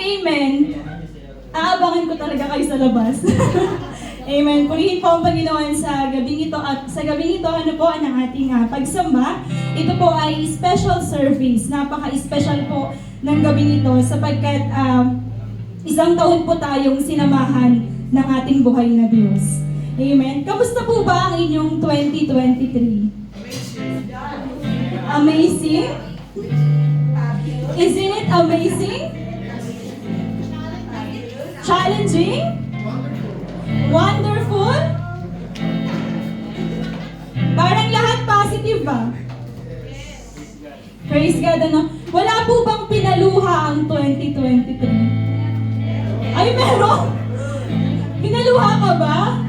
amen, aabangan ko talaga kayo sa labas. Amen. Purihin po ang Panginoon sa gabing ito. At sa gabing ito, ano po ang ating pagsamba? Ito po ay special service. Napaka-special po ng gabing ito sapagkat isang taon po tayong sinamahan ng ating buhay na Diyos. Amen. Kamusta po ba ang inyong 2023? Amazing? Isn't it amazing? Challenging? Wonderful? Parang lahat positive ba? Praise God, ano? Wala po bang pinaluha ang 2023? Ay, meron? Pinaluha ka ba?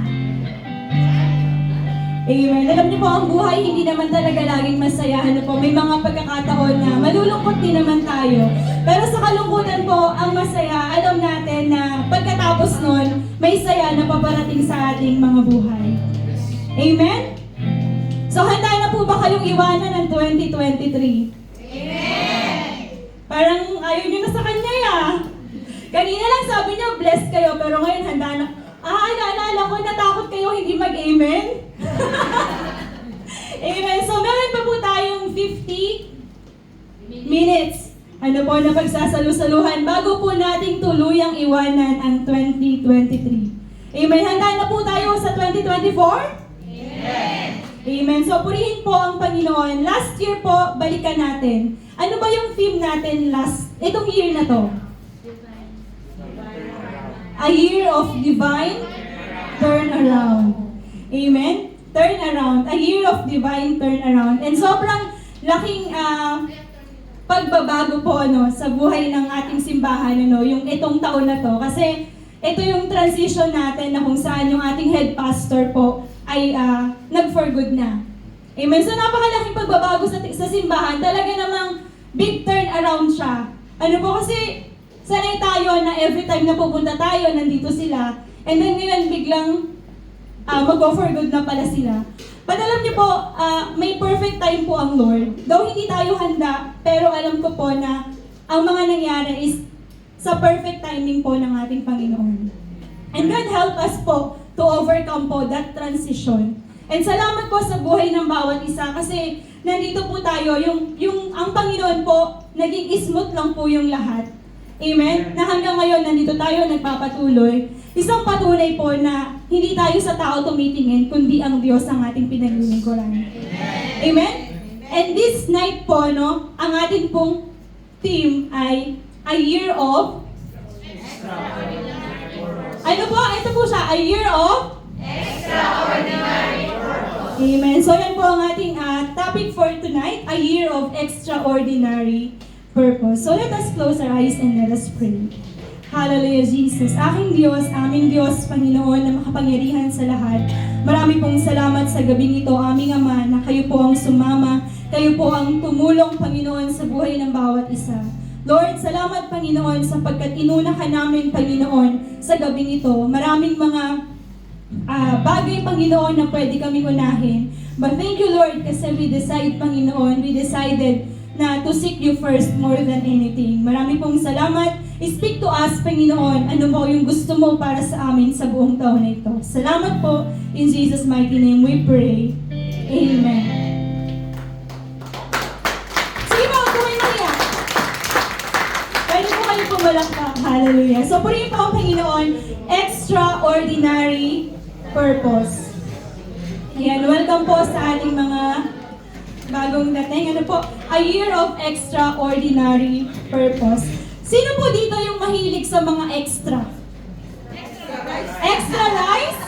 Amen. Alam niyo po, ang buhay hindi naman talaga laging masaya. Ano po, may mga pagkakataon na malulungkot din naman tayo. Pero sa kalungkutan po, ang masaya, alam natin na pagkatapos nun, may saya na paparating sa ating mga buhay. Amen? So, handa na po ba kayong iwanan ng 2023? Amen! Parang ayaw niyo na sa kanya ya. Kanina lang sabi niya, blessed kayo, pero ngayon handa na. Naalala ko, natakot kayo hindi mag-amen? Amen. So, meron pa po tayong 50 minutes. Ano po na pagsasalu-saluhan bago po nating tuluyang iwanan ang 2023. Amen. Handa na po tayo sa 2024? Amen. Amen. So, purihin po ang Panginoon. Last year po, balikan natin. Ano ba yung theme natin itong year na to? A year of divine turnaround. Amen? Turnaround. A year of divine turnaround. And sobrang laking pagbabago po sa buhay ng ating simbahan yung itong taon na to. Kasi ito yung transition natin na kung saan yung ating head pastor po ay nag-for good na. Amen? So napakalaking pagbabago sa simbahan. Talaga namang big turnaround siya. Ano po kasi sanay tayo na every time na pupunta tayo, nandito sila. And then ngayon biglang mag-go for good na pala sila. But alam niyo po, may perfect time po ang Lord. Though hindi tayo handa, pero alam ko po na ang mga nangyari is sa perfect timing po ng ating Panginoon. And God help us po to overcome po that transition. And salamat po sa buhay ng bawat isa kasi nandito po tayo, ang Panginoon po, naging smooth lang po yung lahat. Amen? Na hanggang ngayon, nandito tayo nagpapatuloy. Isang patunay po na hindi tayo sa tao tumitingin, kundi ang Diyos ang ating pinaglilingkuran. Amen? And this night po, ang ating pong theme ay a year of ano po? Ito po siya, a year of extraordinary purpose. Amen. So yan po ang ating topic for tonight, a year of extraordinary purpose. So let us close our eyes and let us pray. Hallelujah, Jesus. Aking Diyos, aming Diyos, Panginoon na makapangyarihan sa lahat. Marami pong salamat sa gabing ito, aming Ama, na kayo po ang sumama, kayo po ang tumulong, Panginoon, sa buhay ng bawat isa. Lord, salamat, Panginoon, sapagkat inuna ka namin, Panginoon, sa gabing ito. Maraming mga bagay, Panginoon, na pwede kami unahin. But thank you, Lord, kasi we decided na to seek you first more than anything. Marami pong salamat. Speak to us, Panginoon, ano mo yung gusto mo para sa amin sa buong taon na ito. Salamat po. In Jesus' mighty name we pray. Amen. Sige po, tuloy Maria. Pwede po kayo pumalakpak. Hallelujah. So, purihin po ang Panginoon, extraordinary purpose. Ayan, welcome po sa ating mga bagong dating. Ano po? A year of extraordinary purpose. Sino po dito yung mahilig sa mga extra? Extra rice? Extra rice?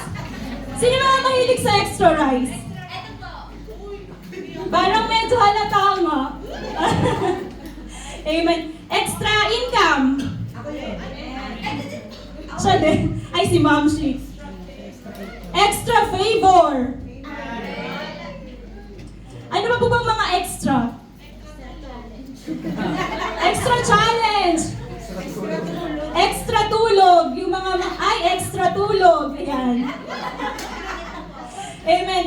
Sino mga mahilig sa extra rice? Parang medyo halata nga. Amen. Extra income? Siya din. Ay, si Ma'am Shi. Extra favor? Ano ba po bang mga extra? Extra challenge! Extra tulog! Yung mga extra tulog! Ayan. Amen.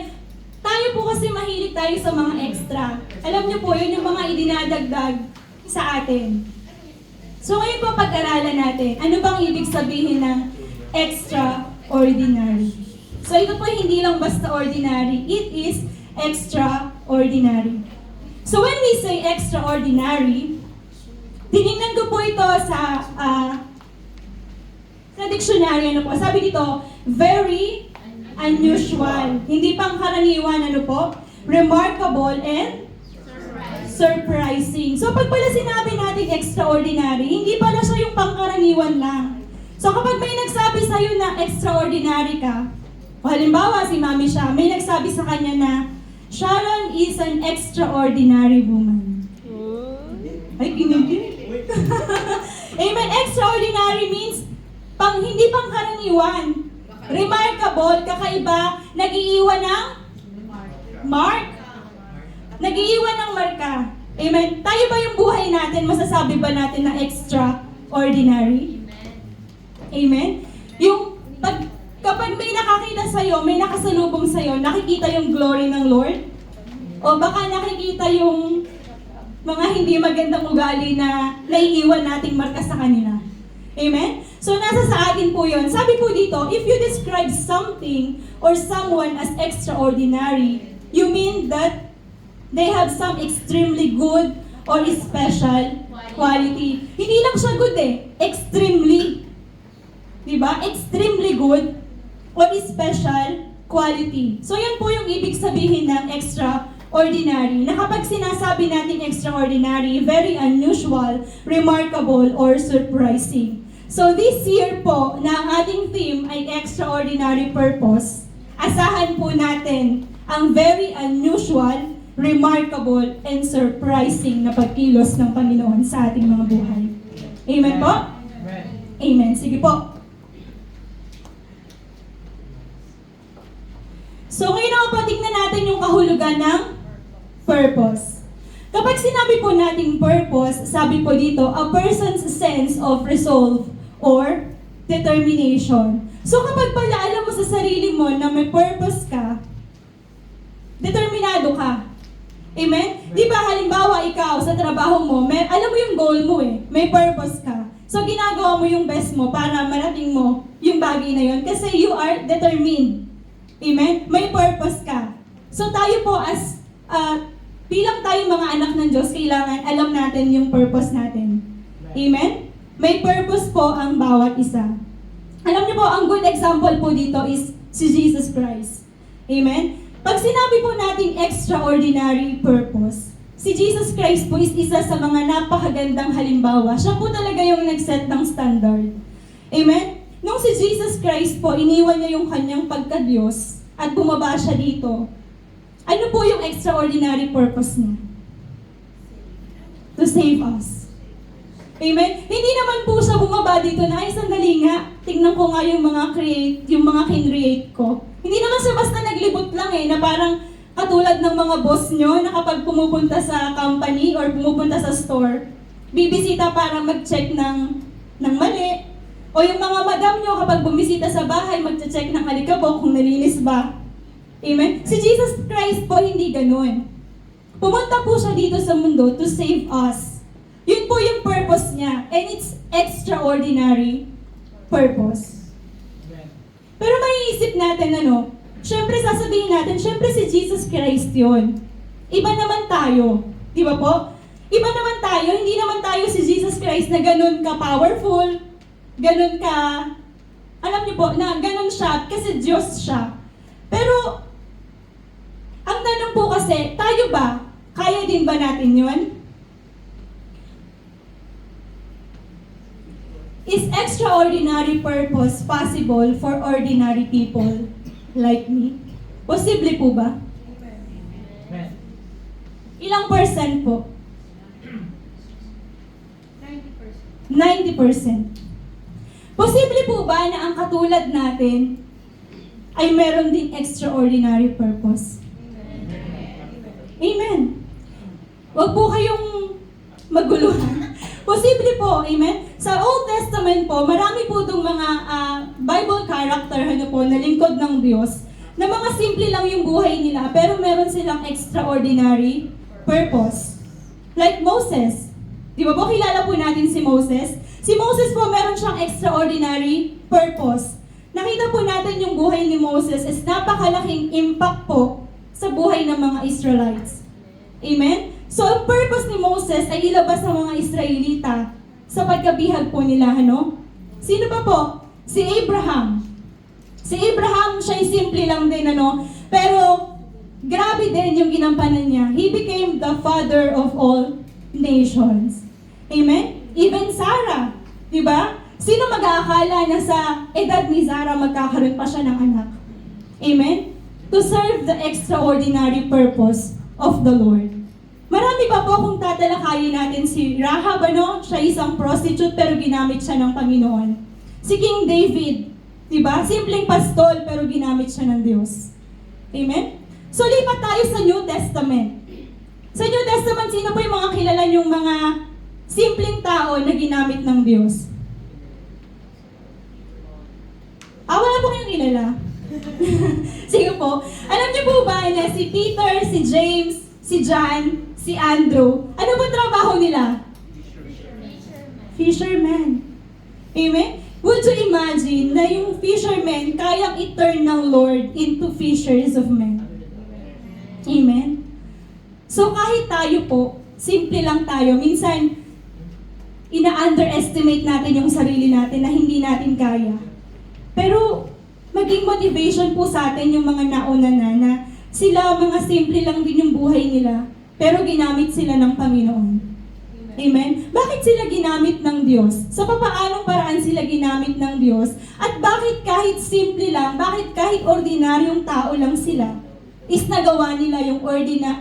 Tayo po kasi mahilig tayo sa mga extra. Alam niyo po, yun yung mga idinadagdag sa atin. So ngayon po pag-aralan natin, ano bang ibig sabihin ng extraordinary? So ito po hindi lang basta ordinary, it is extraordinary. So when we say extraordinary, tinignan ko po ito sa dictionary, ano po, sabi dito, very unusual. Hindi pangkaraniwan, ano po, remarkable and surprising. So pag pala sinabi natin extraordinary, hindi pala siya yung pangkaraniwan lang. So kapag may nagsabi sa'yo na extraordinary ka, o halimbawa si Mami siya, may nagsabi sa kanya na, Sharon is an extraordinary woman. Ay, kinikinig. Amen. Extraordinary means hindi pangkaraniwan. Remarkable, kakaiba, nag-iiwan ng mark. Nag-iiwan ng marka. Amen. Tayo ba yung buhay natin, masasabi ba natin na extraordinary? Amen. Yung kapag may nakakita sa'yo, may nakasalubong sa'yo, nakikita yung glory ng Lord? O baka nakikita yung mga hindi magandang ugali na naiiwan nating marka sa kanila? Amen? So nasa sa atin po yun. Sabi po dito, if you describe something or someone as extraordinary, you mean that they have some extremely good or special quality. Hindi lang siya good extremely. Diba? Extremely good or special quality. So yan po yung ibig sabihin ng extraordinary. Na kapag sinasabi natin extraordinary, very unusual, remarkable, or surprising. So this year po, na ang ating theme ay extraordinary purpose, asahan po natin ang very unusual, remarkable, and surprising na pagkilos ng Panginoon sa ating mga buhay. Amen po? Amen. Amen. Sige po. So ngayon ako po, tignan natin yung kahulugan ng purpose. Kapag sinabi po nating purpose, sabi po dito, a person's sense of resolve or determination. So kapag pala alam mo sa sarili mo na may purpose ka, determinado ka. Amen? Di ba halimbawa ikaw sa trabaho mo, alam mo yung goal mo may purpose ka. So ginagawa mo yung best mo para marating mo yung bagay na yun kasi you are determined. Amen? May purpose ka. So tayo po bilang tayo mga anak ng Diyos, kailangan alam natin yung purpose natin. Amen? May purpose po ang bawat isa. Alam niyo po, ang good example po dito is si Jesus Christ. Amen? Pag sinabi po nating extraordinary purpose, si Jesus Christ po is isa sa mga napakagandang halimbawa. Siya po talaga yung nag-set ng standard. Amen? Nung si Jesus Christ po, iniwan niya yung kanyang pagka-Diyos at bumaba siya dito. Ano po yung extraordinary purpose niya? To save us. Amen? Hindi naman po siya bumaba dito na, ay sandali nga, tingnan ko nga yung mga kin-create ko. Hindi naman siya basta naglibot lang na parang katulad ng mga boss nyo na kapag pumupunta sa company or pumupunta sa store, bibisita para mag-check ng mali. O yung mga madam nyo kapag bumisita sa bahay, mag-check ng alikabok kung nalinis ba. Amen? Si Jesus Christ po hindi ganun. Pumunta po siya dito sa mundo to save us. Yun po yung purpose niya. And it's extraordinary purpose. Pero maiisip natin syempre sasabihin natin, syempre si Jesus Christ yun. Iba naman tayo. Di ba po? Iba naman tayo. Hindi naman tayo si Jesus Christ na ganun ka-powerful, ganun ka, alam niyo po, na ganun siya kasi Diyos siya. Pero, ang tanong po kasi, tayo ba? Kaya din ba natin yun? Is extraordinary purpose possible for ordinary people like me? Posible po ba? Amen. Ilang percent po? 90%. Posible po ba na ang katulad natin ay meron din extraordinary purpose? Amen. Huwag po kayong maguluhan. Posible po, amen? Sa Old Testament po, marami po itong mga Bible character na lingkod ng Diyos, na mga simple lang yung buhay nila, pero meron silang extraordinary purpose. Like Moses. Di ba po kilala po natin si Moses? Si Moses po, meron siyang extraordinary purpose. Nakita po natin yung buhay ni Moses is napakalaking impact po sa buhay ng mga Israelites. Amen? So, ang purpose ni Moses ay ilabas ang mga Israelita sa pagkabihag po nila, ano? Sino pa po? Si Abraham. Si Abraham, siya'y simple lang din, ano? Pero, grabe din yung ginampanan niya. He became the father of all nations. Amen? Even Sarah, di ba? Sino mag-aakala na sa edad ni Sarah magkakaroon pa siya ng anak? Amen? To serve the extraordinary purpose of the Lord. Marami pa po kung tatalakayin natin si Rahab, ano? Siya isang prostitute pero ginamit siya ng Panginoon. Si King David, di ba? Simpleng pastol pero ginamit siya ng Diyos. Amen? So lipat tayo sa New Testament. Sa New Testament, sino po yung mga kilala yung mga simpleng tao na ginamit ng Diyos? Wala po kayong kilala. Sige po. Alam niyo po ba na si Peter, si James, si John, si Andrew, ano ba trabaho nila? Fisherman. Amen? Would you imagine na yung fishermen kayang i-turn ng Lord into fishers of men? Amen? So kahit tayo po, simple lang tayo, minsan ina-underestimate natin yung sarili natin na hindi natin kaya. Pero maging motivation po sa atin yung mga nauna na sila mga simple lang din yung buhay nila, pero ginamit sila ng Panginoon. Amen? Bakit sila ginamit ng Diyos? Sa papaanong paraan sila ginamit ng Diyos? At bakit kahit simple lang, bakit kahit ordinaryong tao lang sila, is nagawa nila yung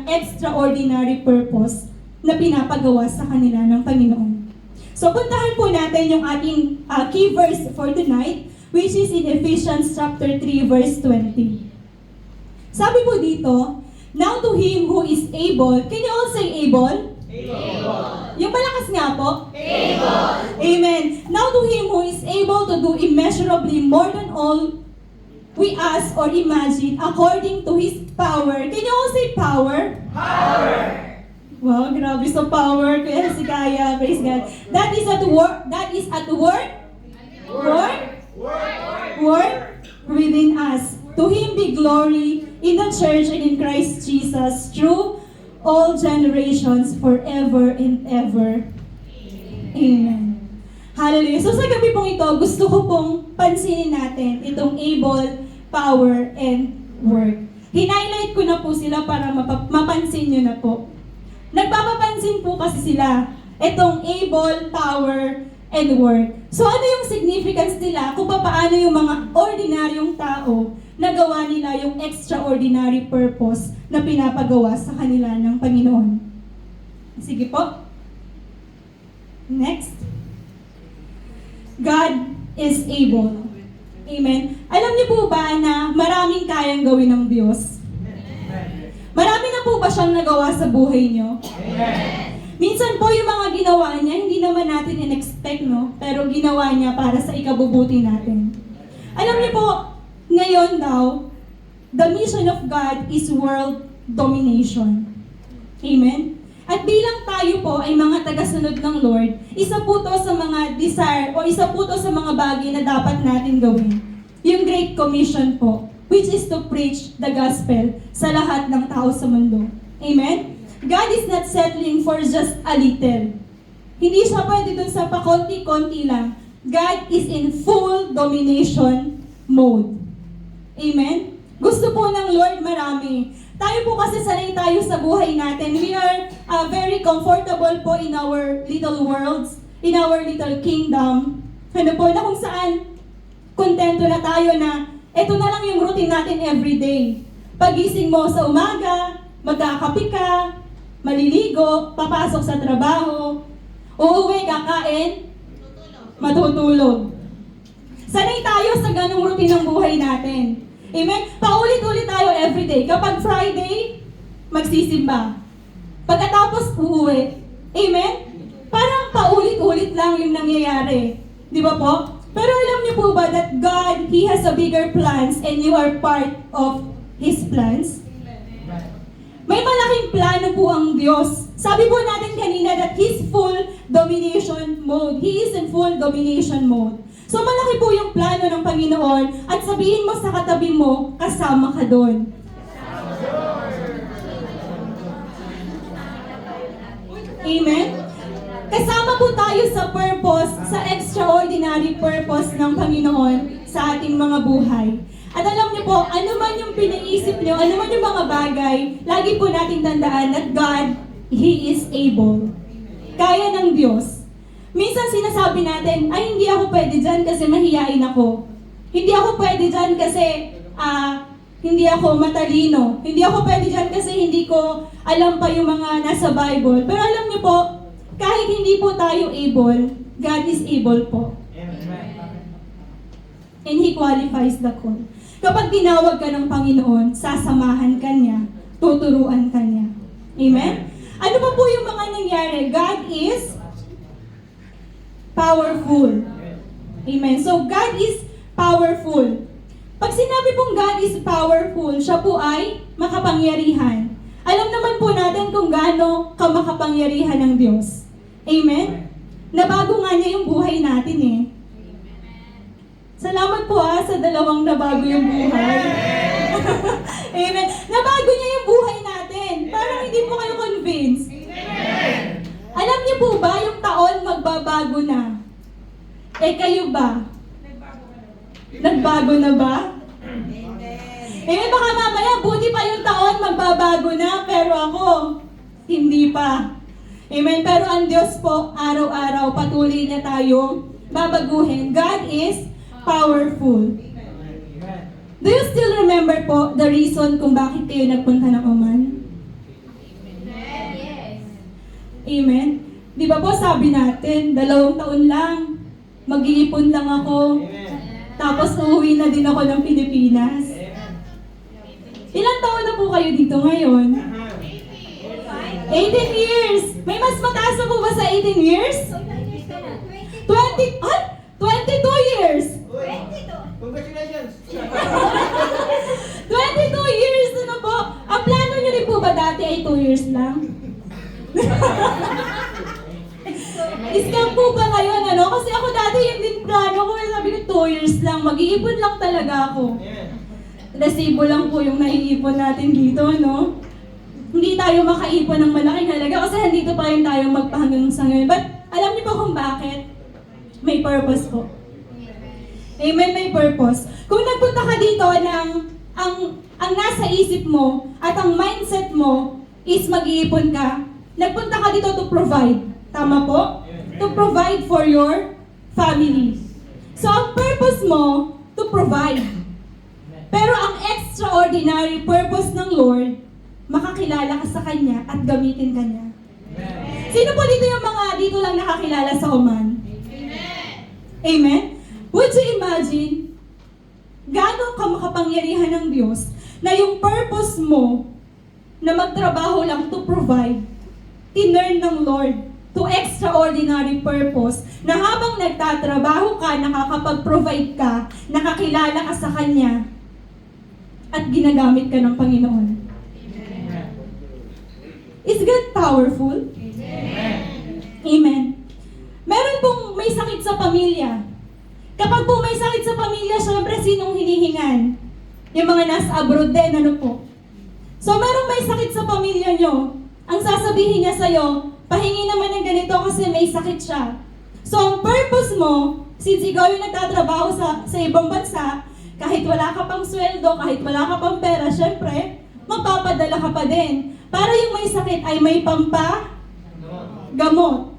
extraordinary purpose na pinapagawa sa kanila ng Panginoon. So puntahan po natin yung ating key verse for tonight, which is in Ephesians chapter 3 verse 20. Sabi po dito, now to Him who is able, can you all say able? Able. Yung malakas nga po? Able. Amen. Now to Him who is able to do immeasurably more than all we ask or imagine according to His power. Can you all say power? Power. Wow, grabe sa power. Kaya si Kaya, praise God. That is at work. Work within us. To Him be glory in the church and in Christ Jesus through all generations forever and ever. Amen. Hallelujah. So sa gabi pong ito, gusto ko pong pansinin natin itong able, power, and work. Hinighlight ko na po sila para mapansin nyo na po. Nagpapapansin po kasi sila itong able, power, and work. So ano yung significance nila kung paano yung mga ordinaryong tao nagawa nila yung extraordinary purpose na pinapagawa sa kanila ng Panginoon. Sige po. Next. God is able. Amen. Alam niyo po ba na maraming kayang gawin ng Diyos? Marami na po ba siyang nagawa sa buhay niyo? Minsan po yung mga ginawa niya, hindi naman natin in-expect, no? Pero ginawa niya para sa ikabubuti natin. Alam niyo po, ngayon daw, the mission of God is world domination. Amen? At bilang tayo po ay mga tagasunod ng Lord, isa po to sa mga desire o isa po to sa mga bagay na dapat natin gawin. Yung Great Commission po, which is to preach the gospel sa lahat ng tao sa mundo. Amen? God is not settling for just a little. Hindi siya pwede dun sa pakonti-konti lang. God is in full domination mode. Amen? Gusto po ng Lord marami. Tayo po kasi sanay tayo sa buhay natin. We are very comfortable po in our little worlds, in our little kingdom. Ano po, na kung saan kontento na tayo na ito na lang yung routine natin everyday. Pagising mo sa umaga, magkakape ka, maliligo, papasok sa trabaho, uuwi, kakain, matutulog. Sanay tayo sa ganung routine ng buhay natin. Amen? Paulit-ulit tayo everyday. Kapag Friday, magsisimba. Pagkatapos, uuwi. Amen? Parang paulit-ulit lang yung nangyayari. Di ba po? Pero alam niyo po ba that God, He has a bigger plans and you are part of His plans? May malaking plano po ang Diyos Sabi po natin kanina that He's full domination mode. He is in full domination mode. So malaki po yung plano ng Panginoon at sabihin mo sa katabi mo, kasama ka doon. Amen? Kasama po tayo sa purpose, sa extraordinary purpose ng Panginoon sa ating mga buhay. At alam niyo po, ano man yung pinaisip niyo, ano man yung mga bagay, lagi po nating tandaan that God, He is able. Kaya ng Diyos. Minsan sinasabi natin, ay hindi ako pwede dyan kasi mahiyain ako. Hindi ako pwede dyan kasi hindi ako matalino. Hindi ako pwede dyan kasi hindi ko alam pa yung mga nasa Bible. Pero alam niyo po, kahit hindi po tayo able, God is able po. And He qualifies the call. Kapag tinawag ka ng Panginoon, sasamahan ka niya, tuturuan ka niya. Amen? Ano pa po yung mga nangyari? God is powerful. Amen. So, God is powerful. Pag sinabi pong God is powerful, siya po ay makapangyarihan. Alam naman po natin kung gaano kamakapangyarihan ng Diyos. Amen? Nabago nga niya yung buhay natin eh. Salamat po sa dalawang nabago yung buhay. Amen. Nabago niya yung buhay natin. Parang hindi po kayo convinced. Alam niyo po ba, yung taon magbabago na? Eh kayo ba? Nagbago na ba? Eh baka mamaya, buti pa yung taon magbabago na, pero ako, hindi pa. Amen. Pero ang Diyos po, araw-araw, patuloy na tayo babaguhin. God is powerful. Do you still remember po the reason kung bakit kayo nagpunta ng Oman? Amen. Di ba po sabi natin, 2 taon lang, mag-iipon lang ako, tapos uuwi na din ako ng Pilipinas. Ilang taon na po kayo dito ngayon? 18 years! May mas mataas na po ba sa 18 years? 22 years! Congratulations! 22 years na po! Ang plano nyo rin po ba dati ay 2 years lang? Scam po ba ngayon, ano? Kasi ako dati yung din plano ko, sabi ko 2 years lang, mag-iipon lang talaga ako. Resibo lang po yung naiipon natin dito, no? Hindi tayo makaipon ng malaking halaga kasi nandito pa rin tayo magpahanggang sa ngayon. But alam niyo po kung bakit? May purpose po. Amen, may purpose. Kung nagpunta ka dito ang nasa isip mo at ang mindset mo is mag-iipon ka, nagpunta ka dito to provide. Tama po? To provide for your family. So, ang purpose mo, to provide. Pero ang extraordinary purpose ng Lord, makakilala ka sa Kanya at gamitin ka niya. Sino po dito yung mga dito lang nakakilala sa Oman? Amen? Would you imagine, gaano ka makapangyarihan ng Diyos na yung purpose mo na magtrabaho lang to provide, tinurn ng Lord to extraordinary purpose na habang nagtatrabaho ka, nakakapag-provide ka, nakakilala ka sa Kanya, at ginagamit ka ng Panginoon. Is God powerful? Amen. Meron pong may sakit sa pamilya. Kapag po may sakit sa pamilya, syempre sinong hinihingan? Yung mga nasa abroad din, ano po? So merong may sakit sa pamilya nyo, ang sasabihin niya sa'yo, pahingi naman ng ganito kasi may sakit siya. So ang purpose mo, since ikaw yung nagtatrabaho sa ibang bansa, kahit wala ka pang sweldo, kahit wala ka pang pera, syempre, magpapadala ka pa din. Para yung may sakit ay may gamot.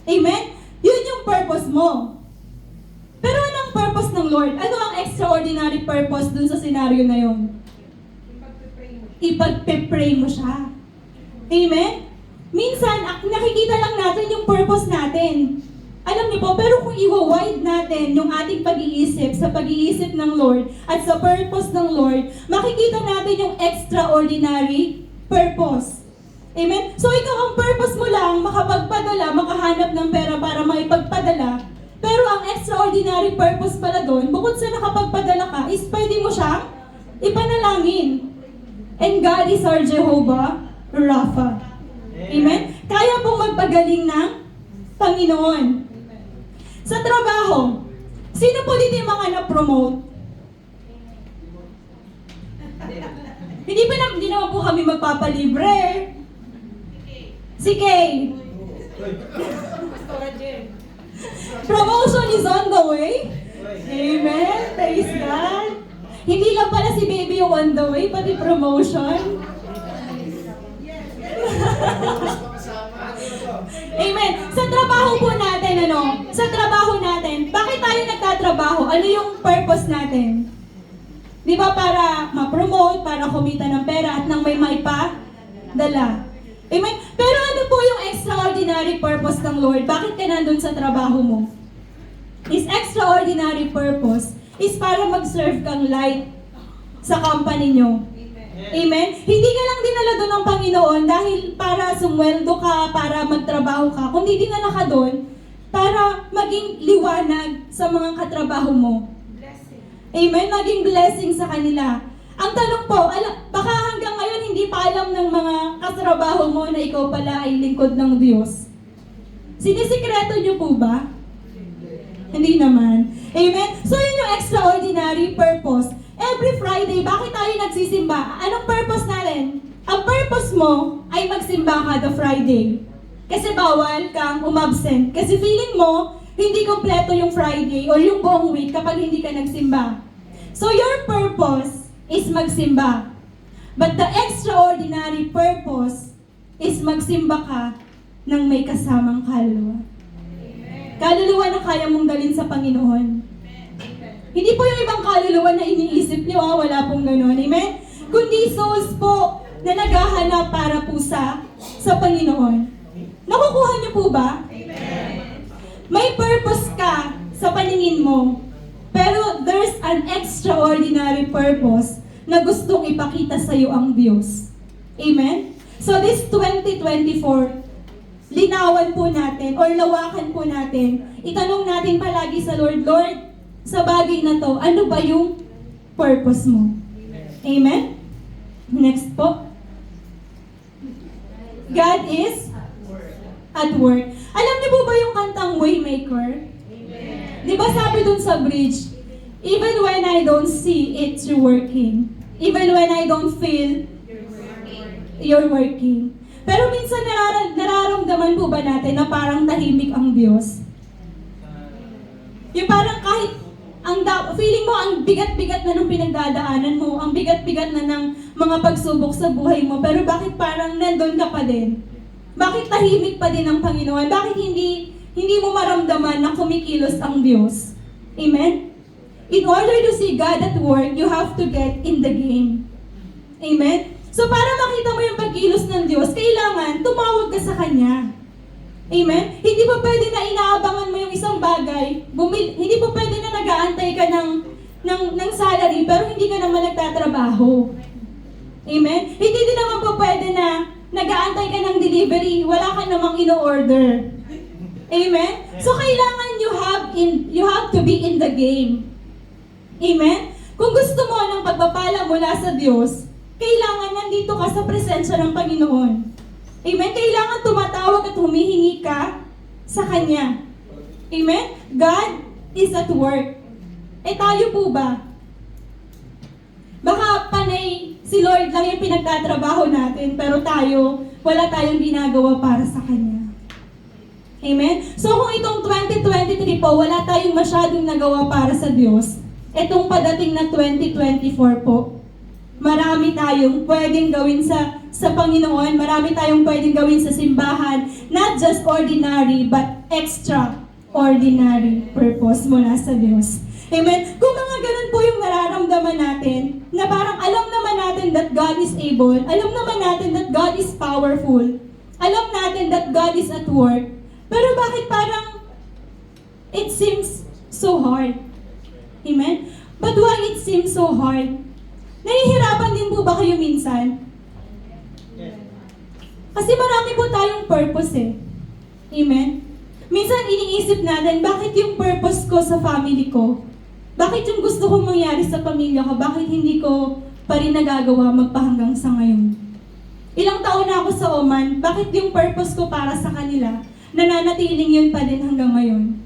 Amen? Yun yung purpose mo. Pero anong purpose ng Lord? Ano ang extraordinary purpose dun sa scenario na yun? Ipagpe-pray mo siya. Amen? Minsan, nakikita lang natin yung purpose natin. Alam niyo po, pero kung i-wide natin yung ating pag-iisip sa pag-iisip ng Lord at sa purpose ng Lord, makikita natin yung extraordinary purpose. Amen? So ikaw, ang purpose mo lang, makapagpadala, makahanap ng pera para maipagpadala. Pero ang extraordinary purpose pala doon, bukod sa nakapagpadala ka, is pwede mo siyang ipanalangin. And God is our Jehovah Rapha. Amen? Kaya pong magpagaling ng Panginoon. Sa trabaho, sino po dito yung mga na-promote? Hindi naman po kami magpapalibre. Si Kay. Promotion is on the way. Amen. Praise God. Hindi lang pala si baby yung on the way, pati promotion. Amen. Sa trabaho po natin, Sa trabaho natin, bakit tayo nagtatrabaho? Ano yung purpose natin? Di ba para ma-promote, para kumita ng pera at nang may maipadala. Amen? Pero ano po yung extraordinary purpose ng Lord? Bakit ka nandun sa trabaho mo? His extraordinary purpose is para mag-serve kang light sa company nyo. Amen? Hindi ka lang dinala doon ng Panginoon dahil para sumweldo ka, para magtrabaho ka, kundi dinala ka doon para maging liwanag sa mga katrabaho mo. Amen? Maging blessing sa kanila. Ang tanong po, baka hanggang ngayon hindi pa alam ng mga katrabaho mo na ikaw pala ay lingkod ng Diyos. Sinisikreto niyo po ba? Hindi naman. Amen? So yun yung extraordinary purpose. Every Friday, bakit tayo nagsisimba? Anong purpose natin? Ang purpose mo ay magsimba kada Friday. Kasi bawal kang umabsent. Kasi feeling mo, hindi kompleto yung Friday or yung buong week kapag hindi ka nagsimba. So your purpose is magsimba. But the extraordinary purpose is magsimba ka ng may kasamang kaluluwa. Kaluluwa na kaya mong dalhin sa Panginoon. Hindi po yung ibang kaluluwa na iniisip niyo, wala pong ganun. Amen? Kundi souls po na naghahanap para po sa Panginoon. Nakukuha niyo po ba? May purpose ka sa paningin mo, pero there's an extraordinary purpose na gustong ipakita sa iyo ang Diyos. Amen? So this 2024, linawan po natin or lawakan po natin. Itanong natin palagi sa Lord, Lord, sa bagay na to, ano ba yung purpose mo? Amen? Next po. God is at work. Alam niyo po ba yung kantang Waymaker? Di ba sabi dun sa bridge, even when I don't see it, you're working. Even when I don't feel, you're working. Pero minsan nararamdaman po ba natin na parang tahimik ang Diyos? Yung parang kahit feeling mo ang bigat-bigat na ng pinagdadaanan mo, ang bigat-bigat na ng mga pagsubok sa buhay mo, pero bakit parang nandun ka pa din? Bakit tahimik pa din ang Panginoon? Bakit hindi mo maramdaman na kumikilos ang Diyos? Amen? In order to see God at work, you have to get in the game. Amen? So para makita mo yung pagkilos ng Diyos, kailangan tumawag ka sa Kanya. Amen? Hindi pa pwede na inaabangan mo yung isang bagay, hindi pa pwede na nag-aantay ka ng salary, pero hindi ka naman nagtatrabaho. Amen? Hindi din naman pa pwede na nag-aantay ka ng delivery, wala ka namang ino-order. Amen? So kailangan you have to be in the game. Amen? Kung gusto mo ng pagpapala mula sa Diyos, kailangan nandito ka sa presensya ng Panginoon. Amen? Kailangan tumatawag at humihingi ka sa Kanya. Amen? God is at work. Tayo po ba? Baka panay si Lord lang yung pinagtatrabaho natin, pero wala tayong ginagawa para sa Kanya. Amen? So kung itong 2023 po, wala tayong masyadong nagawa para sa Diyos, itong padating na 2024 po, marami tayong pwedeng gawin sa Panginoon, marami tayong pwedeng gawin sa simbahan, not just ordinary, but extraordinary purpose mula sa Diyos. Amen? Kung mga ganun po yung nararamdaman natin, na parang alam naman natin that God is able, alam naman natin that God is powerful, alam natin that God is at work, pero bakit parang it seems so hard? Amen? But why it seems so hard? Nahihirapan din po ba kayo minsan? Kasi marami po tayong purpose eh. Amen? Minsan iniisip natin, bakit yung purpose ko sa family ko? Bakit yung gusto kong mangyari sa pamilya ko? Bakit hindi ko pa rin nagagawa magpahanggang sa ngayon? Ilang taon na ako sa Oman, bakit yung purpose ko para sa kanila, nananatiling yun pa din hanggang ngayon?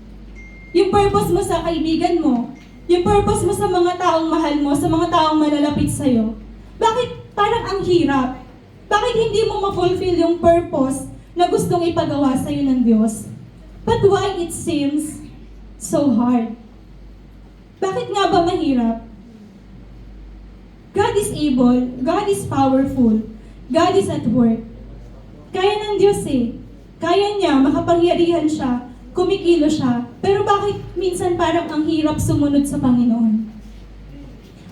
Yung purpose mo sa kaibigan mo, yung purpose mo sa mga taong mahal mo, sa mga taong malalapit sa'yo, bakit parang ang hirap? Bakit hindi mo ma-fulfill yung purpose na gustong ipagawa sa'yo ng Diyos? But why it seems so hard? Bakit nga ba mahirap? God is able, God is powerful, God is at work. Kaya ng Diyos eh. Kaya niya, makapangyarihan siya, kumikilo siya. Pero bakit minsan parang ang hirap sumunod sa Panginoon?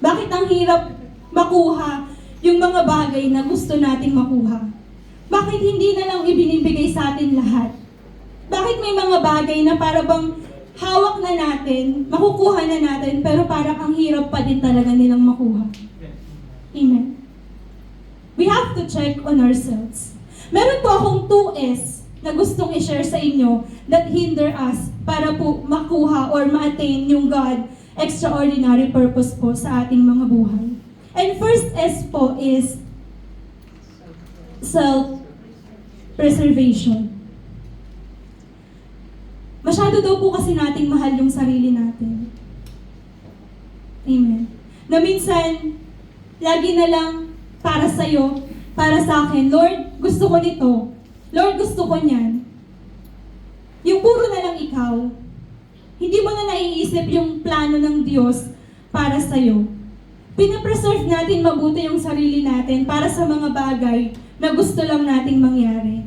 Bakit ang hirap makuha yung mga bagay na gusto nating makuha? Bakit hindi na lang ibinibigay sa atin lahat? Bakit may mga bagay na para bang hawak na natin, makukuha na natin, pero parang ang hirap pa din talaga nilang makuha? Amen. We have to check on ourselves. Meron po akong 2S na gustong i-share sa inyo that hinder us para po makuha or ma-attain yung God extraordinary purpose po sa ating mga buhay. And first S po is self-preservation. Masyado daw po kasi nating mahal yung sarili natin. Amen. Na minsan, lagi na lang para sa'yo, para sa akin, Lord, gusto ko nito. Lord, gusto ko niyan. Yung puro na lang ikaw, hindi mo na naiisip yung plano ng Diyos para sa'yo. Pinapreserve natin mabuti yung sarili natin para sa mga bagay na gusto lang nating mangyari.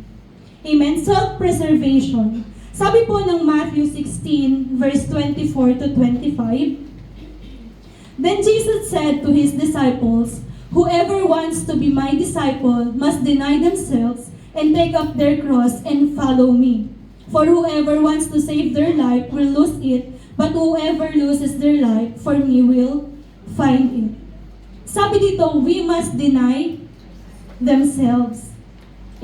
Amen? Self-preservation. Sabi po ng Matthew 16, verse 24 to 25, Then Jesus said to His disciples, Whoever wants to be my disciple must deny themselves and take up their cross and follow me. For whoever wants to save their life will lose it, but whoever loses their life for me will find it. Sabi dito, we must deny themselves.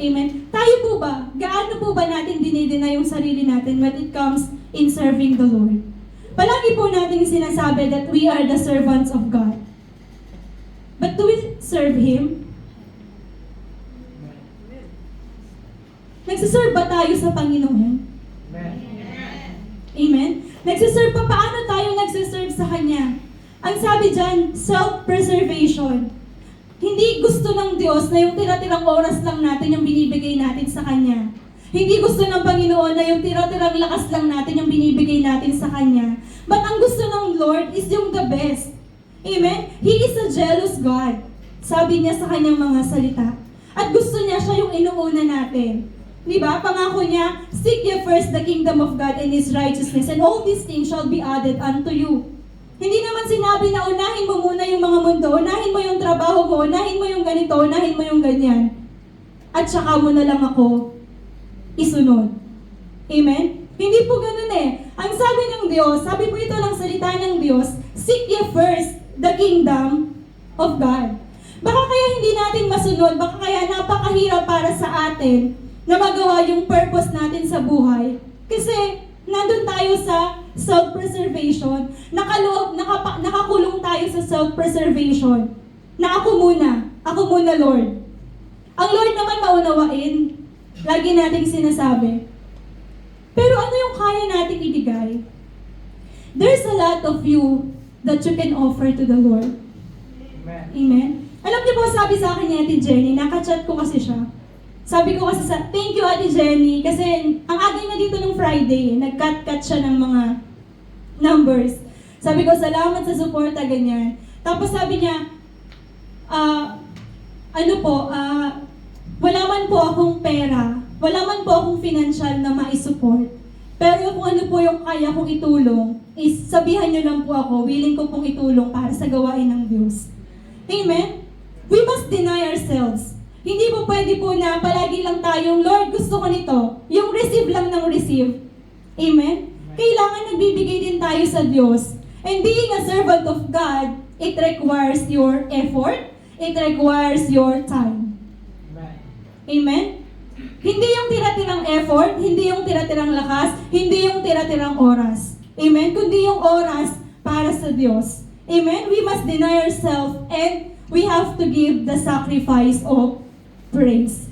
Amen. Tayo po ba, gaano po ba natin dinideny yung sarili natin when it comes in serving the Lord? Palagi po natin sinasabi that we are the servants of God. But do we serve Him? Nagsiserve ba tayo sa Panginoon? Amen. Amen? Nagsiserve pa, paano tayo nagsiserve sa Kanya? Ang sabi dyan, self-preservation. Hindi gusto ng Diyos na yung tira-tirang oras lang natin yung binibigay natin sa Kanya. Hindi gusto ng Panginoon na yung tira-tirang lakas lang natin yung binibigay natin sa Kanya. But ang gusto ng Lord is yung the best. Amen? He is a jealous God. Sabi niya sa Kanyang mga salita. At gusto niya siya yung inuuna natin. Diba? Pangako niya, seek ye first the kingdom of God and His righteousness, and all these things shall be added unto you. Hindi naman sinabi na unahin mo muna yung mga mundo, unahin mo yung trabaho mo, unahin mo yung ganito, unahin mo yung ganyan. At saka mo na lang ako isunod. Amen? Hindi po ganun eh. Ang sabi ng Diyos, sabi po ito ng salita ng Diyos, seek ye first the kingdom of God. Baka kaya hindi natin masunod, baka kaya napakahirap para sa atin na magawa yung purpose natin sa buhay. Kasi nandun tayo sa self-preservation, nakakulong tayo sa self-preservation. Na ako muna Lord. Ang Lord naman maunawain, lagi nating sinasabi. Pero ano yung kaya nating ibigay? There's a lot of you that you can offer to the Lord. Amen. Amen? Alam niyo po, sabi sa akin ni Ate Jenny, nakachat ko kasi siya. Sabi ko kasi thank you Ate Jenny, kasi ang agay na dito nung Friday, nag-cut siya ng mga numbers. Sabi ko, salamat sa suporta, ganyan. Tapos sabi niya, wala man po akong pera, wala man po akong financial na ma-support. Pero kung ano po yung kaya kong itulong, is sabihan niyo lang po ako, willing ko pong itulong para sa gawain ng Diyos. Amen? We must deny ourselves. Hindi po pwede po na palagi lang tayong, Lord, gusto ko nito. Yung receive lang ng receive. Amen? Kailangan nagbibigay din tayo sa Diyos. And being a servant of God, it requires your effort. It requires your time. Amen. Amen? Hindi yung tira-tirang effort, hindi yung tira-tirang lakas, hindi yung tira-tirang oras. Amen? Kundi yung oras para sa Diyos. Amen? We must deny ourselves and we have to give the sacrifice of praise.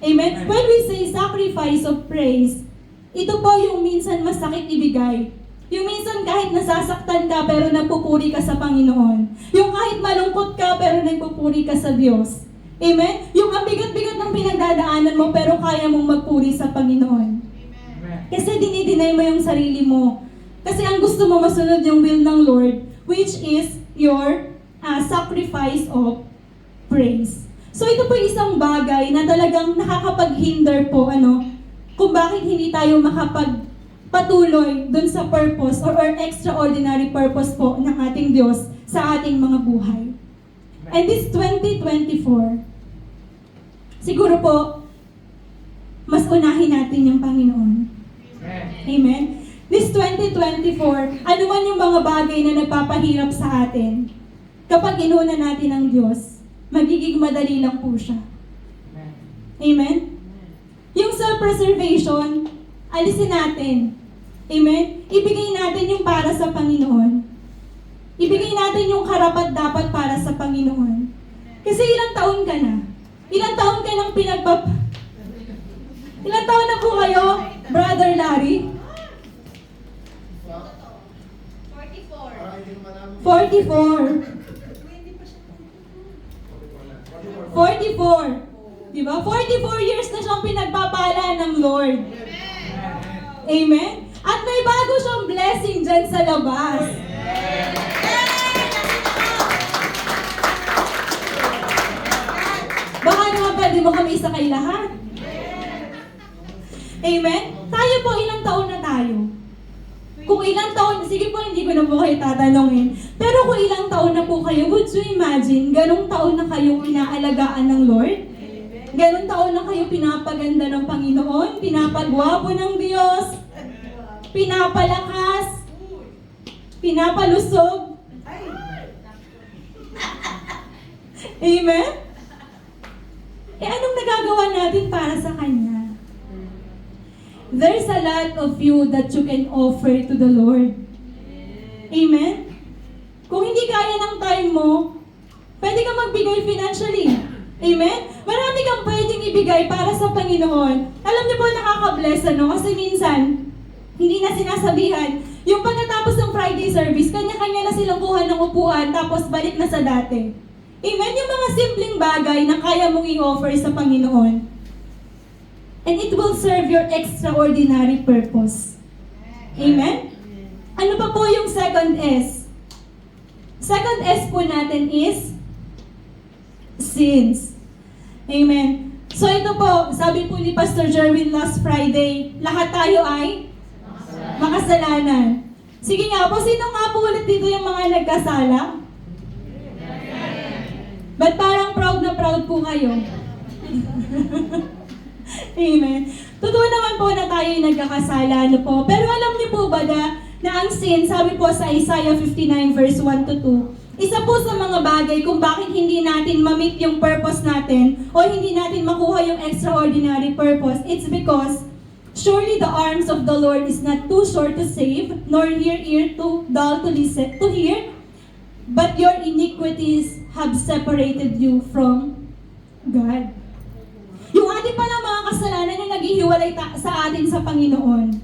Amen? When we say sacrifice of praise, ito po yung minsan masakit ibigay. Yung minsan kahit nasasaktan ka pero nagpupuri ka sa Panginoon. Yung kahit malungkot ka pero nagpupuri ka sa Diyos. Amen? Yung ang bigat-bigat ng pinagdadaanan mo pero kaya mong magpuri sa Panginoon. Amen. Kasi dinideny mo yung sarili mo. Kasi ang gusto mo masunod yung will ng Lord, which is your sacrifice of praise. So ito po isang bagay na talagang nakakapaghinder po kung bakit hindi tayo makapagpatuloy dun sa purpose or extraordinary purpose po ng ating Diyos sa ating mga buhay. And this 2024, siguro po, mas unahin natin yung Panginoon. Amen. Amen? This 2024, ano man yung mga bagay na nagpapahirap sa atin, kapag inuna natin ang Diyos, magiging madali lang po siya. Amen. Amen? Yung self-preservation, alisin natin. Amen? Ibigay natin yung para sa Panginoon. Ibigay natin yung karapat-dapat para sa Panginoon. Kasi ilang taon ka na? Ilang taon ka nang Ilang taon na po kayo, Brother Larry? 44. 44. Diba? 44 years na siyang pinagpapala ng Lord. Amen? At may bago siyang blessing dyan sa labas. Baka naman pwede mo kami isakay lahat. Amen? Tayo po, ilang taon na tayo? Kung ilang taon, sige po, hindi ko na po kayo tatanungin. Pero kung ilang taon na po kayo, would you imagine, ganong taon na kayong inaalagaan ng Lord? Ganong taon na kayo pinapaganda ng Panginoon, pinapagwapo ng Diyos, pinapalakas, pinapalusog. Amen? Anong nagagawa natin para sa Kanya? There's a lot of you that you can offer to the Lord. Amen? Kung hindi kaya ng time mo, pwede kang magbigay financially. Amen? Marami kang pwedeng ibigay para sa Panginoon. Alam niyo po, nakaka-bless Kasi minsan, hindi na sinasabihan. Yung pagkatapos ng Friday service, kanya-kanya na silang kuha ng upuan, tapos balik na sa dati. Amen? Yung mga simpleng bagay na kaya mong i-offer sa Panginoon. And it will serve your extraordinary purpose. Amen? Ano pa po yung second S? Second S po natin is sins. Amen. So ito po, sabi po ni Pastor Jerwin last Friday, lahat tayo ay makasalanan. Sige nga po, sino nga po ulit dito yung mga nagkasala? Ba't parang proud na proud po kayo? Amen. Totoo naman po na tayo ay nagkakasala, po. Pero alam niyo po ba na ang sin, sabi po sa Isaiah 59 verse 1 to 2, isa po sa mga bagay kung bakit hindi natin ma-meet yung purpose natin o hindi natin makuha yung extraordinary purpose, it's because surely the arms of the Lord is not too short to save, nor your ear too dull to listen, to hear, but your iniquities have separated you from God. Yung ating palang mga kasalanan yung naghihiwalay sa atin sa Panginoon.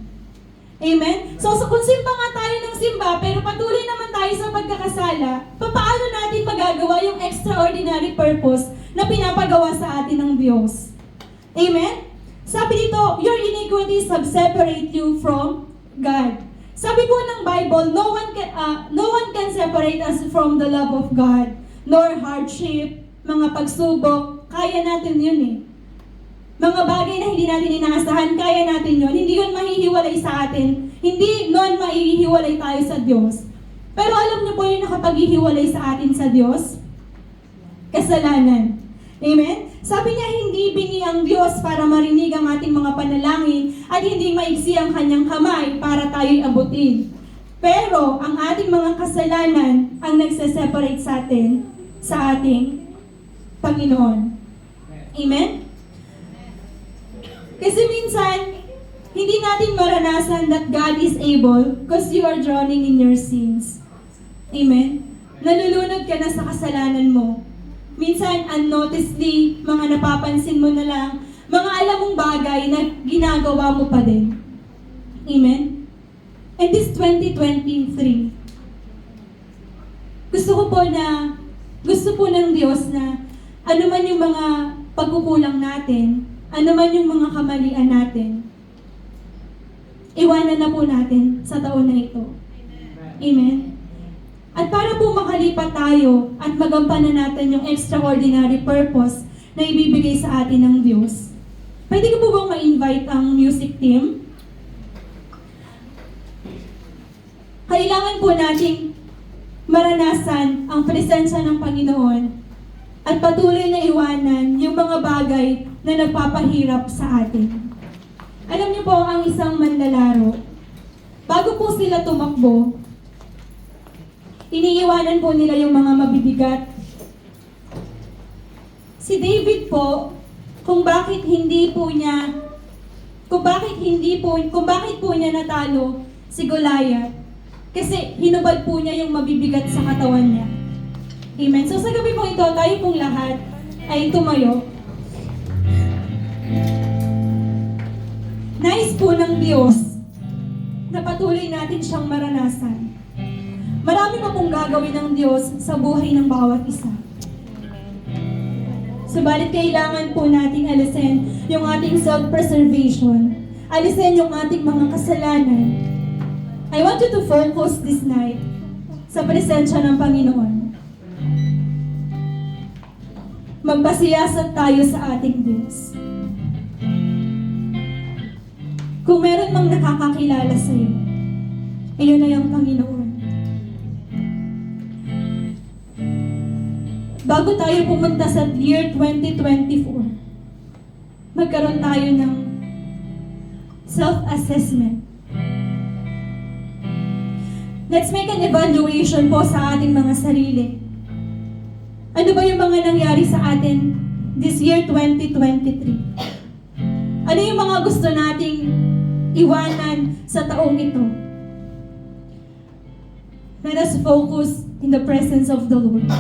Amen? So kung simba nga tayo ng simba, pero patuloy naman tayo sa pagkakasala, paano natin magagawa yung extraordinary purpose na pinapagawa sa atin ng Diyos? Amen? Sabi dito, your iniquities have separated you from God. Sabi po ng Bible, no one can separate us from the love of God, nor hardship, mga pagsubok, kaya natin yun Mga bagay na hindi natin inaasahan, kaya natin yun. Hindi yun mahihiwalay sa atin. Hindi nun maihiwalay tayo sa Diyos. Pero alam niyo po yung nakapaghihiwalay sa atin sa Diyos? Kasalanan. Amen? Sabi niya, hindi bingi ang Diyos para marinig ang ating mga panalangin at hindi maigsi ang kanyang kamay para tayo'y abutin. Pero ang ating mga kasalanan ang nagse-separate sa atin sa ating Panginoon. Amen? Kasi minsan, hindi natin maranasan that God is able because you are drowning in your sins. Amen? Nalulunod ka na sa kasalanan mo. minsan unnoticedly, mga napapansin mo na lang, mga alam mong bagay na ginagawa mo pa din. Amen? And this 2023, gusto po ng Diyos na ano man yung mga pagkukulang natin, ano man yung mga kamalian natin, iwanan na po natin sa taon na ito. Amen? At para po makalipat tayo at magampanan natin yung extraordinary purpose na ibibigay sa atin ng Diyos, pwede ko po bang ma-invite ang music team? Kailangan po nating maranasan ang presensya ng Panginoon at patuloy na iwanan yung mga bagay na nagpapahirap sa atin. Alam niyo po, ang isang manlalaro, bago po sila tumakbo, iniiwanan po nila yung mga mabibigat. Si David po, kung bakit po niya natalo si Goliath, kasi hinubad po niya yung mabibigat sa katawan niya. Amen. So sa gabi po ito, tayo pong lahat ay tumayo. Nais po ng Diyos na patuloy natin siyang maranasan. Marami pa pong gagawin ng Diyos sa buhay ng bawat isa. Subalit kailangan po nating alisin yung ating self-preservation. Alisin yung ating mga kasalanan. I want you to focus this night sa presensya ng Panginoon. Magpasiyasat tayo sa ating Diyos. Kung meron mang nakakakilala sa iyo, iyon na yung Panginoon. Bago tayo pumunta sa year 2024, magkaroon tayo ng self-assessment. Let's make an evaluation po sa ating mga sarili. Ano ba yung mga nangyari sa atin this year 2023? Ano yung mga gusto nating iwanan sa taong ito? Let us focus in the presence of the Lord.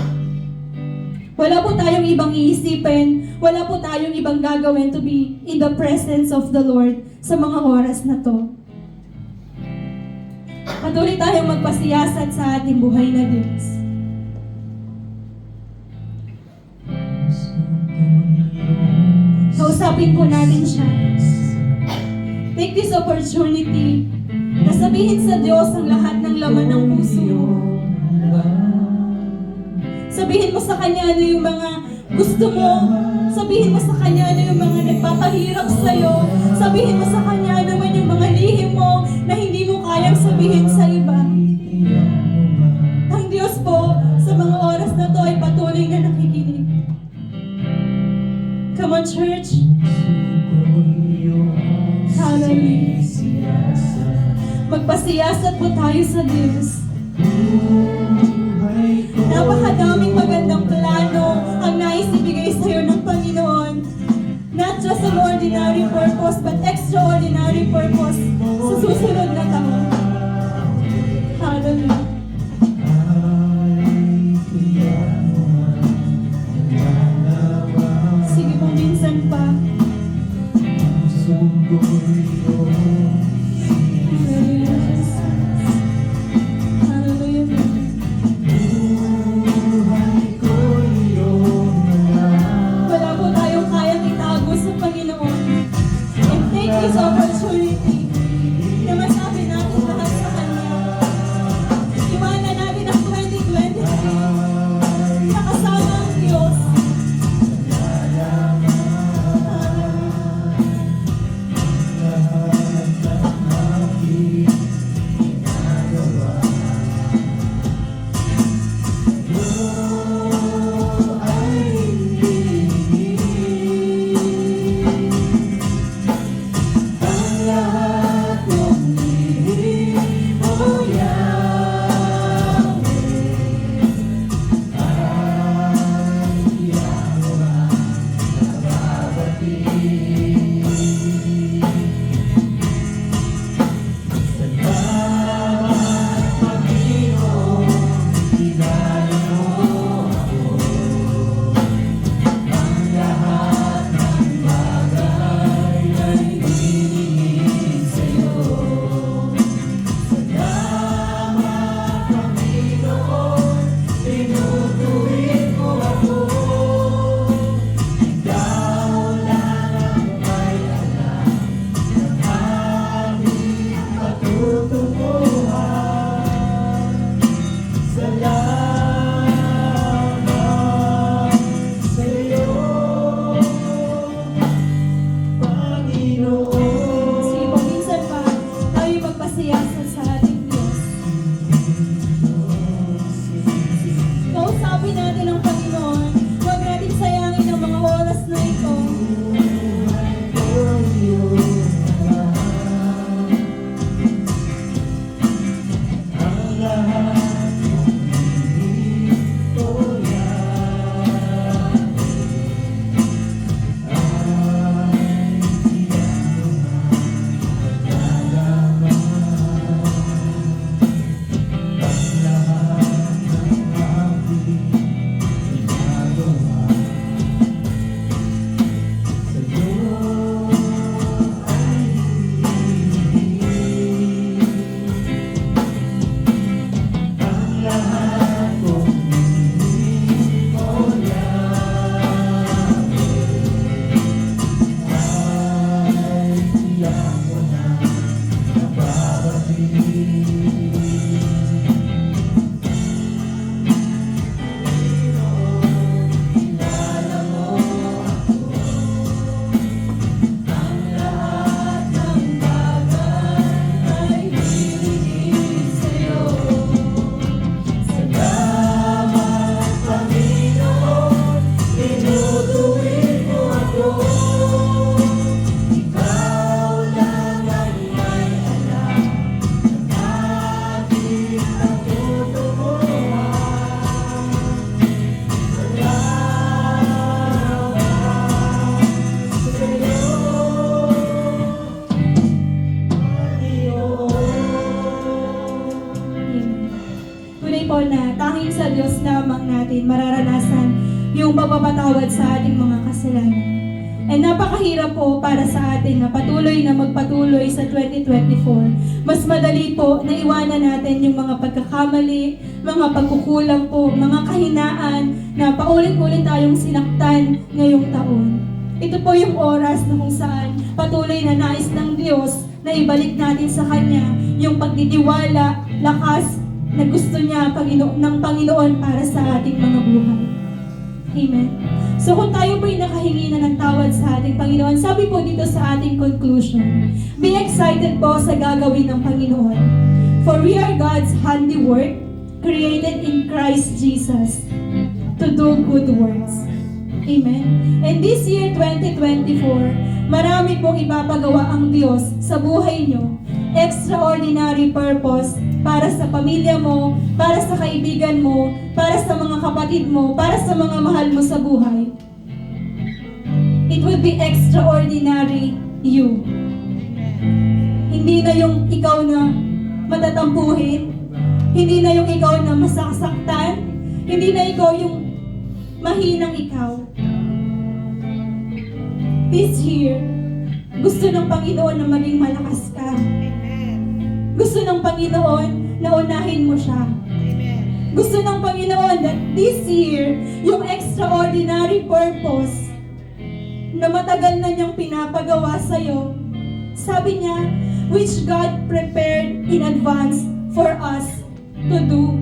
Wala po tayong ibang iisipin, wala po tayong ibang gagawin to be in the presence of the Lord sa mga oras na to. Patuloy tayong magpasiyasat sa ating buhay na Diyos. Kausapin po natin siya. Take this opportunity na sabihin sa Diyos ang lahat ng laman ng puso mo. Sabihin mo sa Kanya ano yung mga gusto mo. Sabihin mo sa Kanya ano yung mga nagpapahirap sa'yo. Sabihin mo sa Kanya ano man yung mga lihim mo na hindi mo kayang sabihin sa iba. Ang Diyos po, sa mga oras na to ay patuloy na nakikinig. Come on, church. Hallelujah. Magpasiyasat po tayo sa Diyos. Napakadaming magandang plano ang nais ibigay sa iyo ng Panginoon. Not just an ordinary purpose, but extraordinary purpose sa susunod na taon. Hallelujah. Sige po, minsan pa. Hallelujah. po na tanging sa Diyos lamang natin mararanasan yung pagpapatawad sa ating mga kasalanan. And napakahirap po para sa atin na patuloy na magpatuloy sa 2024. Mas madali po na iwanan natin yung mga pagkakamali, mga pagkukulang po, mga kahinaan na paulit-ulit tayong sinaktan ngayong taon. Ito po yung oras na kung saan patuloy na nais ng Diyos na ibalik natin sa Kanya yung pagtitiwala, lakas na gusto niya ng Panginoon para sa ating mga buhay. Amen. So kung tayo po'y nakahingi na ng tawad sa ating Panginoon, sabi po dito sa ating conclusion, be excited po sa gagawin ng Panginoon. For we are God's handiwork, created in Christ Jesus to do good works. Amen. And this year, 2024, marami pong ipapagawa ang Diyos sa buhay nyo. Extraordinary purpose para sa pamilya mo, para sa kaibigan mo, para sa mga kapatid mo, para sa mga mahal mo sa buhay. It will be extraordinary you. Hindi na yung ikaw na matatampuhin, hindi na yung ikaw na masasaktan, hindi na ikaw yung mahinang ikaw. This year, gusto ng Panginoon na maging malakas ka. Gusto ng Panginoon na unahin mo siya. Gusto ng Panginoon that this year, yung extraordinary purpose na matagal na niyang pinapagawa sa'yo, sabi niya, which God prepared in advance for us to do.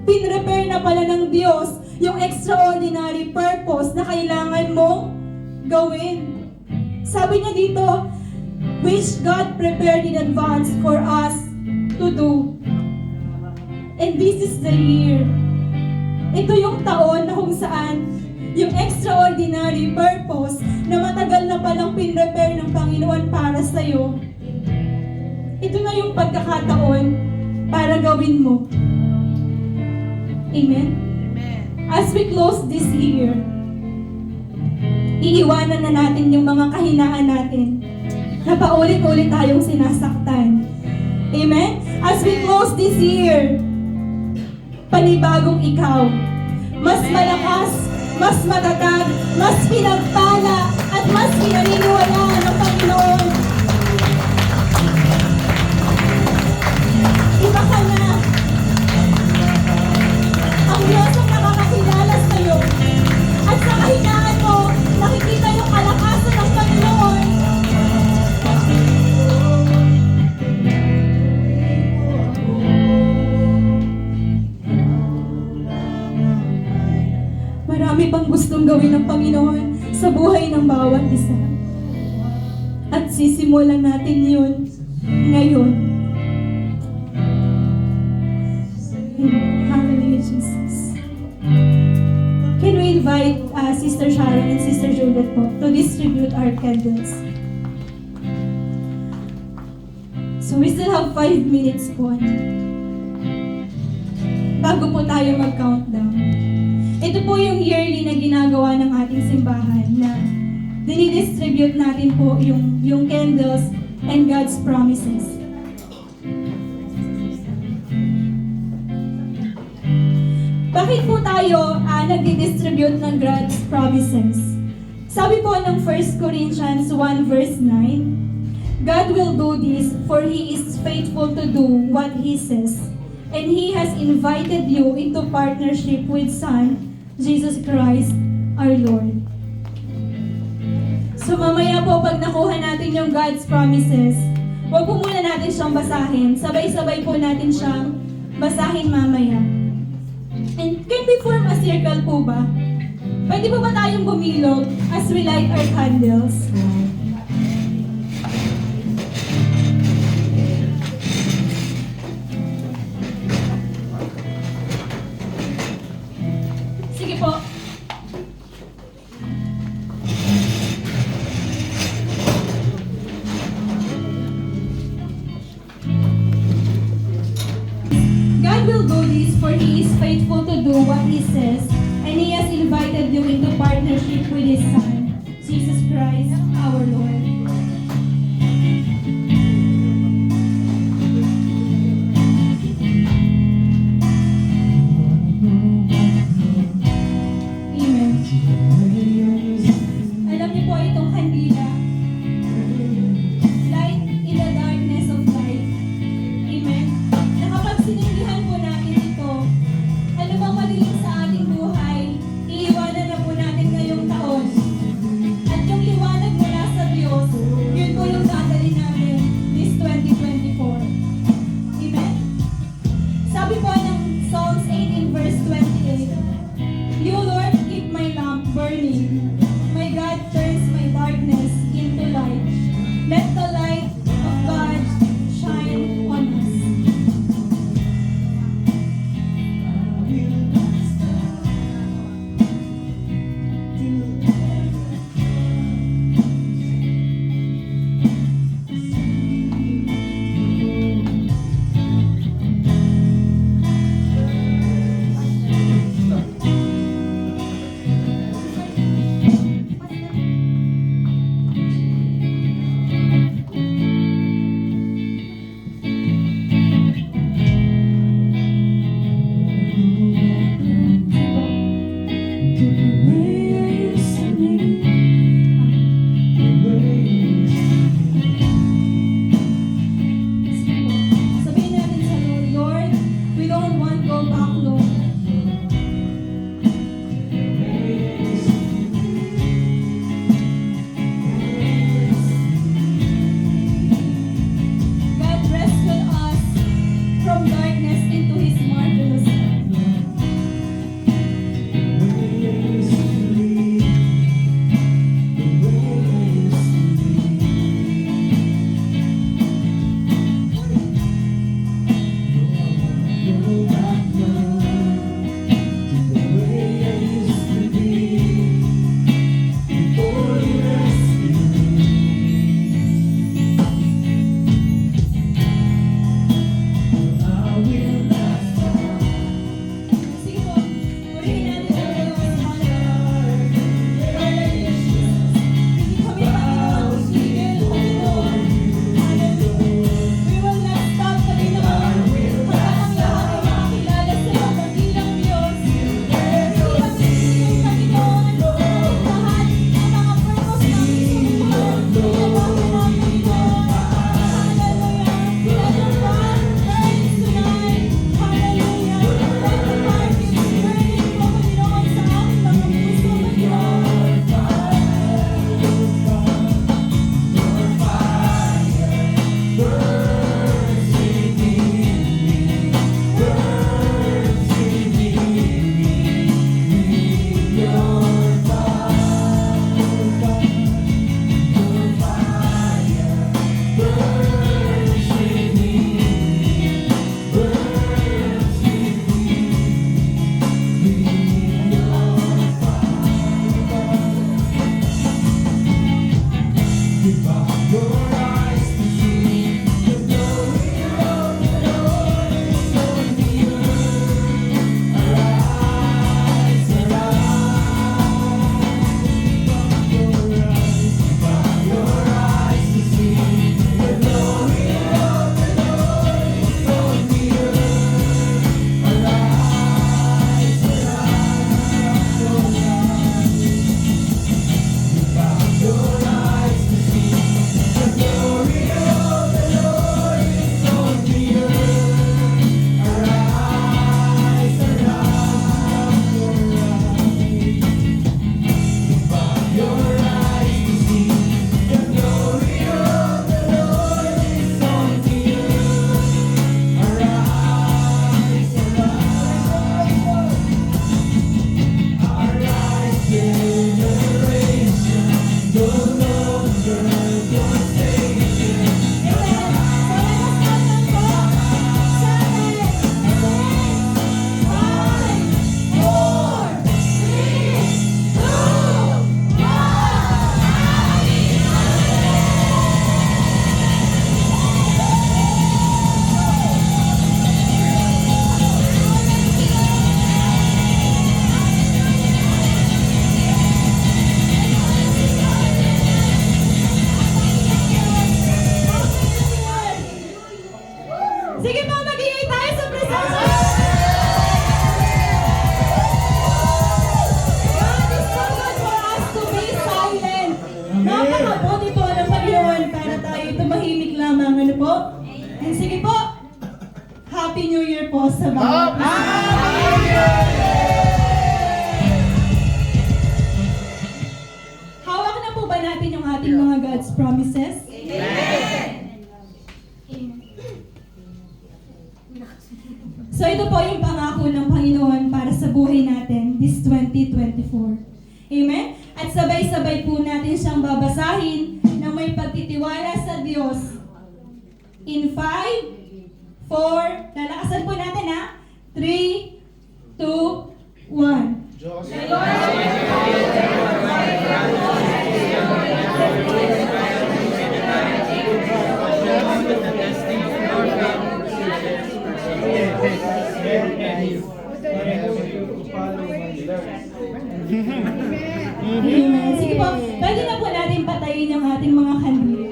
Pinrepare na pala ng Diyos yung extraordinary purpose na kailangan mong gawin. Sabi niya dito, which God prepared in advance for us to do. And this is the year. Ito yung taon na kung saan yung extraordinary purpose na matagal na palang pinrepare ng Panginoon para sa'yo. Ito na yung pagkakataon para gawin mo. Amen? As we close this year, iiwanan na natin yung mga kahinaan natin na paulit-ulit tayong sinasaktan. Amen? As we close this year, panibagong ikaw, mas malakas, mas matatag, mas pinagpala, at mas pinaniniwalaan ng Panginoon. Iba ka na. Ang Diyos ang nakakakilala sa'yo. At sa kahinaan mo, nakikita yung kalakasan ng Panginoon. Marami pang gustong gawin ng Panginoon sa buhay ng bawat isa. At sisimulan natin yun ngayon. Hallelujah, Jesus. Can we invite Sister Sharon and Sister Juliet po to distribute our candles? So we still have 5 minutes po. Bago po tayo mag-countdown. Ito po yung yearly na ginagawa ng ating simbahan na dinidistribute natin po yung candles and God's promises. Bakit po tayo nagdidistribute ng God's promises? Sabi po ng 1 Corinthians 1 verse 9, God will do this for He is faithful to do what He says. And He has invited you into partnership with Son, Jesus Christ, our Lord. So mamaya po pag nakuha natin yung God's promises, huwag po muna natin siyang basahin. Sabay-sabay po natin siyang basahin mamaya. And can we form a circle po ba? Pwede po ba tayong bumilog as we light our candles? Sige po. God will do this for He is faithful to do what He says, and He has invited you into partnership with His Son, Jesus Christ, our ating mga God's promises? So ito po yung pangako ng Panginoon para sa buhay natin this 2024. Amen? At sabay-sabay po natin siyang babasahin na may pagtitiwala sa Diyos. In 5, 4, lalakasan po natin ha. 3, 2, 1. Diyos. Amen. Sige po, pwede na po natin patayin yung ating mga kandila.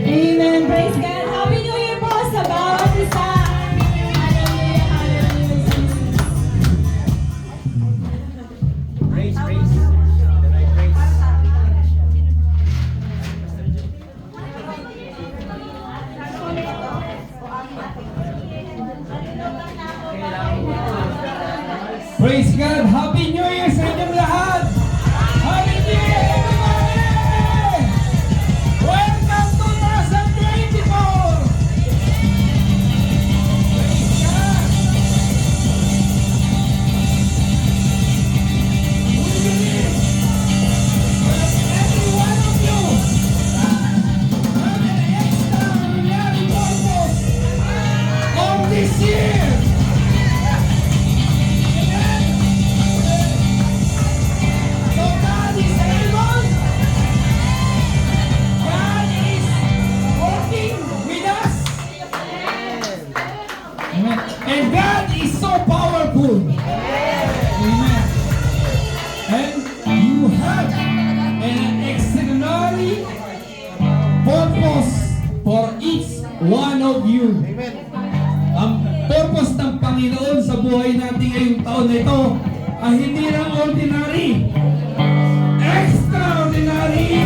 Amen. Praise God. Happy New Year po sa bawat isa. Hallelujah. Hallelujah. Praise. The right praise. Praise God! Happy New Year sa inyong lahat! Happy New Year, everybody! Welcome to 2024! Praise God! We believe that every one of you have an extraordinary purpose on this year! So God is able. God is working with us. Amen. And God is so powerful. Amen. And you have an extraordinary purpose for each one of you. Ang purpose ng Panginoon sa buhay natin ngayong taon na ito ay hindi lang ordinary. Extraordinary!